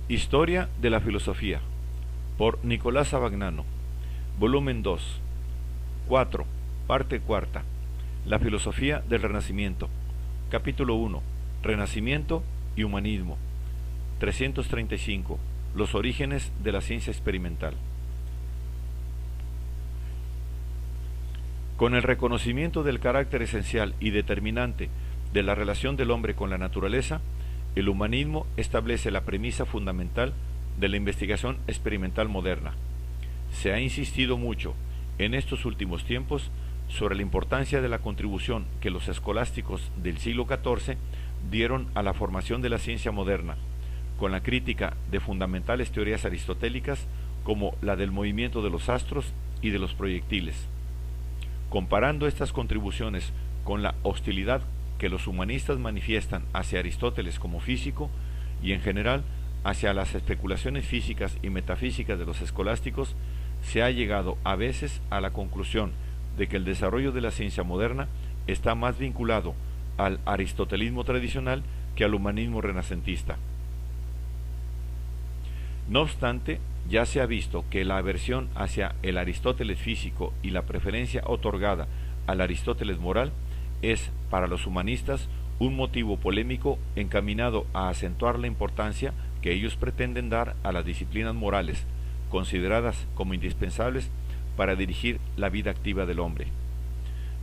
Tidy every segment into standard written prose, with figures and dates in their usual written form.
Historia de la filosofía, por Nicolás Abagnano, volumen 2, 4, parte cuarta. La filosofía del Renacimiento, capítulo 1, Renacimiento y humanismo. 335, los orígenes de la ciencia experimental. Con el reconocimiento del carácter esencial y determinante de la relación del hombre con la naturaleza, el humanismo establece la premisa fundamental de la investigación experimental moderna. Se ha insistido mucho en estos últimos tiempos sobre la importancia de la contribución que los escolásticos del siglo XIV dieron a la formación de la ciencia moderna, con la crítica de fundamentales teorías aristotélicas como la del movimiento de los astros y de los proyectiles. Comparando estas contribuciones con la hostilidad que los humanistas manifiestan hacia Aristóteles como físico y en general hacia las especulaciones físicas y metafísicas de los escolásticos, se ha llegado a veces a la conclusión de que el desarrollo de la ciencia moderna está más vinculado al aristotelismo tradicional que al humanismo renacentista. No obstante, ya se ha visto que la aversión hacia el Aristóteles físico y la preferencia otorgada al Aristóteles moral es, para los humanistas, un motivo polémico encaminado a acentuar la importancia que ellos pretenden dar a las disciplinas morales, consideradas como indispensables para dirigir la vida activa del hombre.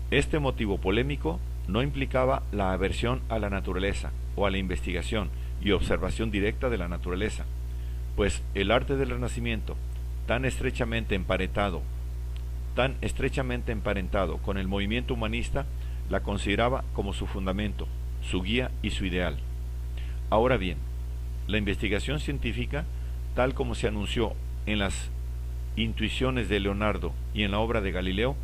Este motivo polémico no implicaba la aversión a la naturaleza o a la investigación y observación directa de la naturaleza, pues el arte del Renacimiento, tan estrechamente emparentado con el movimiento humanista, la consideraba como su fundamento, su guía y su ideal. Ahora bien, la investigación científica, tal como se anunció en las intuiciones de Leonardo y en la obra de Galileo,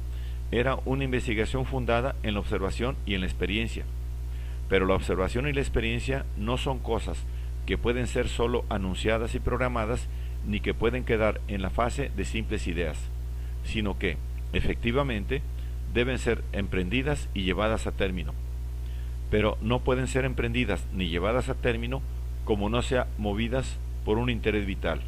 era una investigación fundada en la observación y en la experiencia. Pero la observación y la experiencia no son cosas que pueden ser sólo anunciadas y programadas, ni que pueden quedar en la fase de simples ideas, sino que, efectivamente, deben ser emprendidas y llevadas a término. Pero no pueden ser emprendidas ni llevadas a término como no sean movidas por un interés vital,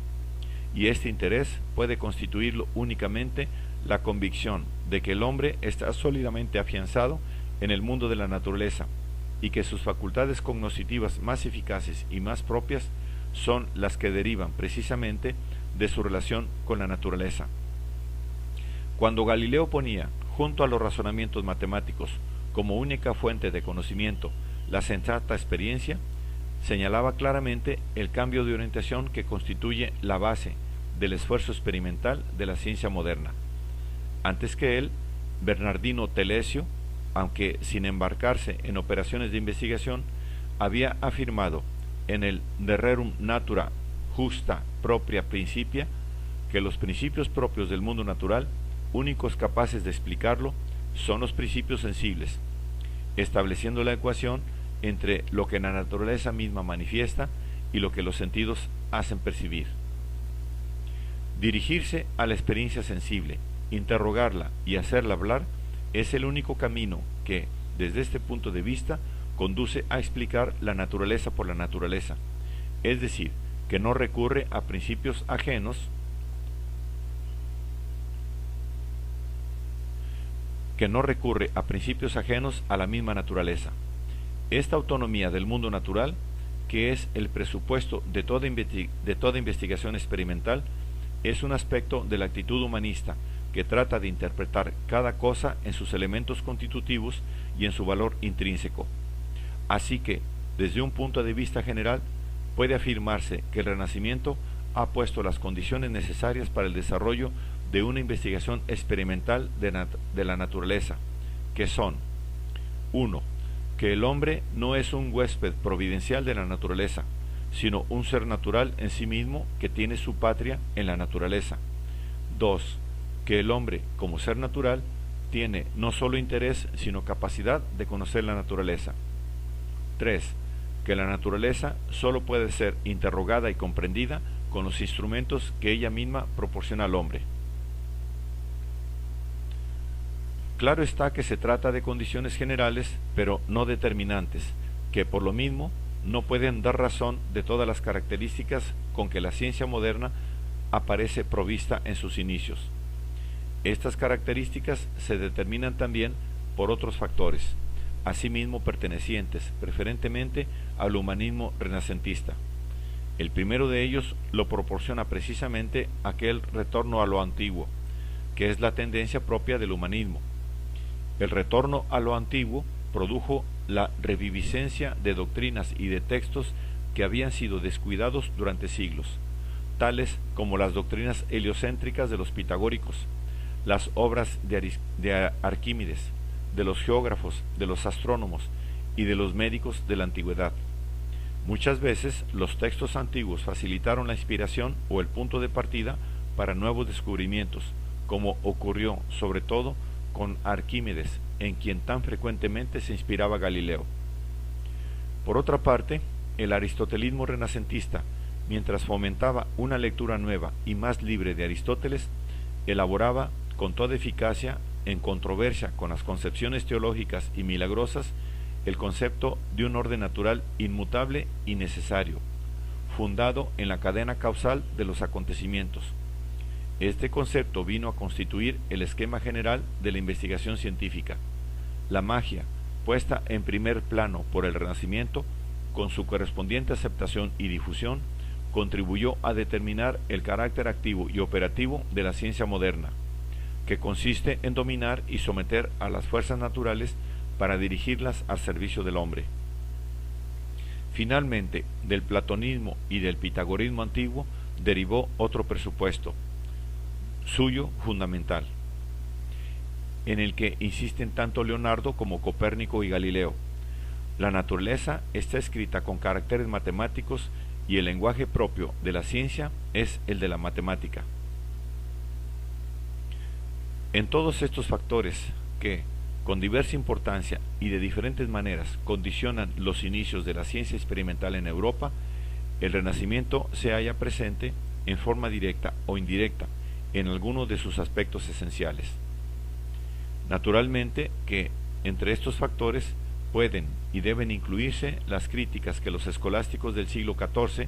y este interés puede constituirlo únicamente la convicción de que el hombre está sólidamente afianzado en el mundo de la naturaleza, y que sus facultades cognoscitivas más eficaces y más propias son las que derivan precisamente de su relación con la naturaleza. Cuando Galileo ponía junto a los razonamientos matemáticos como única fuente de conocimiento la sensata experiencia, señalaba claramente el cambio de orientación que constituye la base del esfuerzo experimental de la ciencia moderna. Antes que él, Bernardino Telesio, aunque sin embarcarse en operaciones de investigación, había afirmado en el De Rerum Natura Justa Propria Principia que los principios propios del mundo natural, únicos capaces de explicarlo, son los principios sensibles, estableciendo la ecuación entre lo que la naturaleza misma manifiesta y lo que los sentidos hacen percibir. Dirigirse a la experiencia sensible, interrogarla y hacerla hablar es el único camino que, desde este punto de vista, conduce a explicar la naturaleza por la naturaleza, es decir, que no recurre a principios ajenos, a la misma naturaleza. Esta autonomía del mundo natural, que es el presupuesto de toda investigación experimental, es un aspecto de la actitud humanista que trata de interpretar cada cosa en sus elementos constitutivos y en su valor intrínseco. Así que, desde un punto de vista general, puede afirmarse que el Renacimiento ha puesto las condiciones necesarias para el desarrollo de una investigación experimental de la naturaleza, que son: 1. Que el hombre no es un huésped providencial de la naturaleza, sino un ser natural en sí mismo que tiene su patria en la naturaleza. 2. Que el hombre, como ser natural, tiene no solo interés, sino capacidad de conocer la naturaleza. 3. Que la naturaleza solo puede ser interrogada y comprendida con los instrumentos que ella misma proporciona al hombre. Claro está que se trata de condiciones generales, pero no determinantes, que por lo mismo no pueden dar razón de todas las características con que la ciencia moderna aparece provista en sus inicios. Estas características se determinan también por otros factores, asimismo pertenecientes preferentemente al humanismo renacentista. El primero de ellos lo proporciona precisamente aquel retorno a lo antiguo, que es la tendencia propia del humanismo. El retorno a lo antiguo produjo la reviviscencia de doctrinas y de textos que habían sido descuidados durante siglos, tales como las doctrinas heliocéntricas de los pitagóricos, las obras de Arquímedes, de los geógrafos, de los astrónomos y de los médicos de la antigüedad. Muchas veces los textos antiguos facilitaron la inspiración o el punto de partida para nuevos descubrimientos, como ocurrió sobre todo con Arquímedes, en quien tan frecuentemente se inspiraba Galileo. Por otra parte, el aristotelismo renacentista, mientras fomentaba una lectura nueva y más libre de Aristóteles, elaboraba con toda eficacia, en controversia con las concepciones teológicas y milagrosas, el concepto de un orden natural inmutable y necesario, fundado en la cadena causal de los acontecimientos. Este concepto vino a constituir el esquema general de la investigación científica. La magia, puesta en primer plano por el Renacimiento, con su correspondiente aceptación y difusión, contribuyó a determinar el carácter activo y operativo de la ciencia moderna, que consiste en dominar y someter a las fuerzas naturales para dirigirlas al servicio del hombre. Finalmente, del platonismo y del pitagorismo antiguo derivó otro presupuesto, suyo fundamental, en el que insisten tanto Leonardo como Copérnico y Galileo. La naturaleza está escrita con caracteres matemáticos y el lenguaje propio de la ciencia es el de la matemática. En todos estos factores que, con diversa importancia y de diferentes maneras, condicionan los inicios de la ciencia experimental en Europa, el Renacimiento se halla presente en forma directa o indirecta en algunos de sus aspectos esenciales. Naturalmente que entre estos factores pueden y deben incluirse las críticas que los escolásticos del siglo XIV,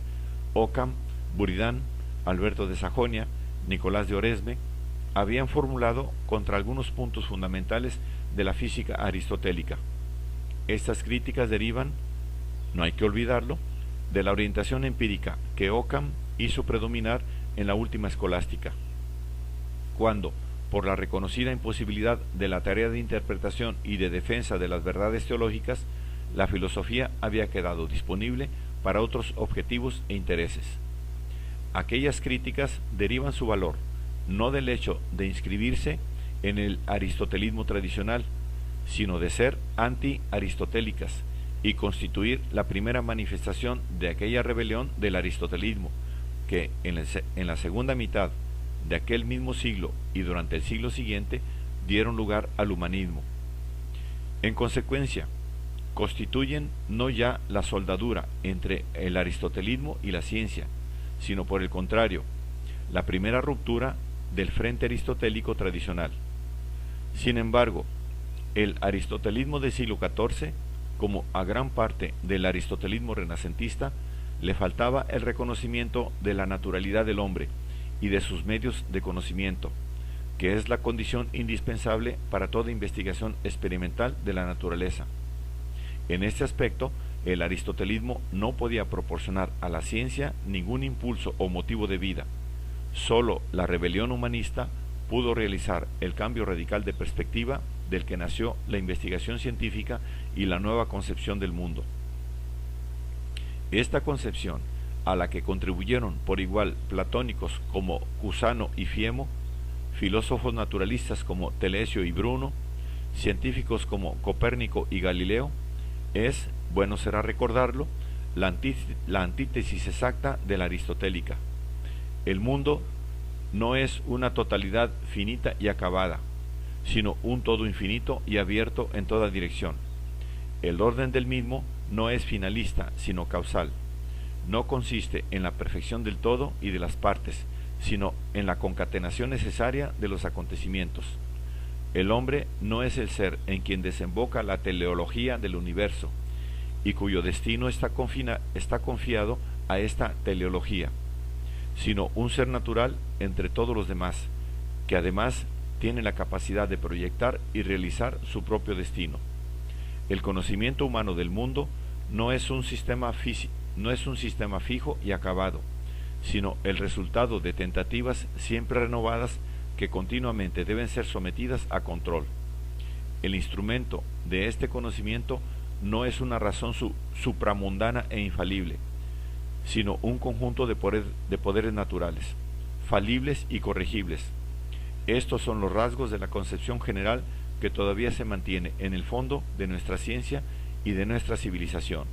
Occam, Buridan, Alberto de Sajonia, Nicolás de Oresme, habían formulado contra algunos puntos fundamentales de la física aristotélica. Estas críticas derivan, no hay que olvidarlo, de la orientación empírica que Occam hizo predominar en la última escolástica, cuando, por la reconocida imposibilidad de la tarea de interpretación y de defensa de las verdades teológicas, la filosofía había quedado disponible para otros objetivos e intereses. Aquellas críticas derivan su valor no del hecho de inscribirse en el aristotelismo tradicional, sino de ser anti-aristotélicas y constituir la primera manifestación de aquella rebelión del aristotelismo que en la segunda mitad de aquel mismo siglo y durante el siglo siguiente dieron lugar al humanismo. En consecuencia, constituyen no ya la soldadura entre el aristotelismo y la ciencia, sino por el contrario, la primera ruptura del frente aristotélico tradicional. Sin embargo, el aristotelismo del siglo XIV, como a gran parte del aristotelismo renacentista, le faltaba el reconocimiento de la naturalidad del hombre y de sus medios de conocimiento, que es la condición indispensable para toda investigación experimental de la naturaleza. En este aspecto, el aristotelismo no podía proporcionar a la ciencia ningún impulso o motivo de vida. Sólo la rebelión humanista pudo realizar el cambio radical de perspectiva del que nació la investigación científica y la nueva concepción del mundo. Esta concepción, a la que contribuyeron por igual platónicos como Cusano y Fiemo, filósofos naturalistas como Telesio y Bruno, científicos como Copérnico y Galileo, es, bueno será recordarlo, la antítesis exacta de la aristotélica. El mundo no es una totalidad finita y acabada, sino un todo infinito y abierto en toda dirección. El orden del mismo no es finalista, sino causal. No consiste en la perfección del todo y de las partes, sino en la concatenación necesaria de los acontecimientos. El hombre no es el ser en quien desemboca la teleología del universo, y cuyo destino está confiado a esta teleología, sino un ser natural entre todos los demás, que además tiene la capacidad de proyectar y realizar su propio destino. El conocimiento humano del mundo no es un sistema fijo y acabado, sino el resultado de tentativas siempre renovadas que continuamente deben ser sometidas a control. El instrumento de este conocimiento no es una razón supramundana e infalible, sino un conjunto de poderes naturales, falibles y corregibles. Estos son los rasgos de la concepción general que todavía se mantiene en el fondo de nuestra ciencia y de nuestra civilización.